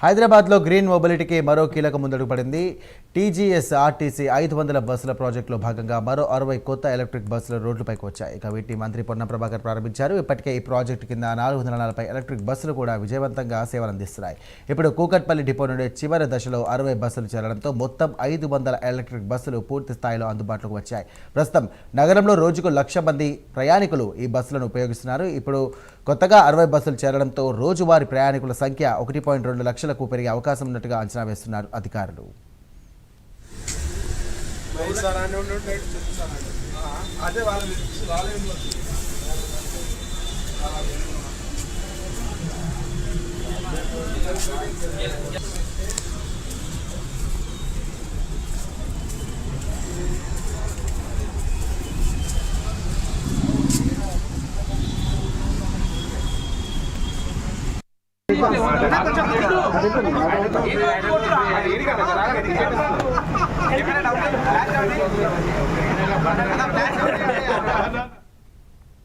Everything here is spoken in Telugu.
హైదరాబాద్లో గ్రీన్ మొబిలిటీకి మరో కీలక ముందడుగు పడింది. టీజీఎస్ ఆర్టీసీ 500 బస్సుల ప్రాజెక్టులో భాగంగా మరో 60 కొత్త ఎలక్ట్రిక్ బస్సులు రోడ్లపైకి వచ్చాయి. ఇక వీటిని మంత్రి పొన్నం ప్రభాకర్ ప్రారంభించారు. ఇప్పటికే ఈ ప్రాజెక్టు కింద 440 ఎలక్ట్రిక్ బస్సులు కూడా విజయవంతంగా సేవలందిస్తున్నాయి. ఇప్పుడు కూకట్పల్లి డిపో నుండి చివరి దశలో 60 బస్సులు చేరడంతో మొత్తం 500 ఎలక్ట్రిక్ బస్సులు పూర్తి స్థాయిలో అందుబాటులోకి వచ్చాయి. ప్రస్తుతం నగరంలో రోజుకు 1,00,000 మంది ప్రయాణికులు ఈ బస్సులను ఉపయోగిస్తున్నారు. ఇప్పుడు కొత్తగా 60 బస్సులు చేరడంతో రోజువారీ ప్రయాణికుల సంఖ్య 1.2 లక్షలకు పెరిగే అవకాశం ఉన్నట్టుగా అంచనా వేస్తున్నారు అధికారులు. ఎక్కడ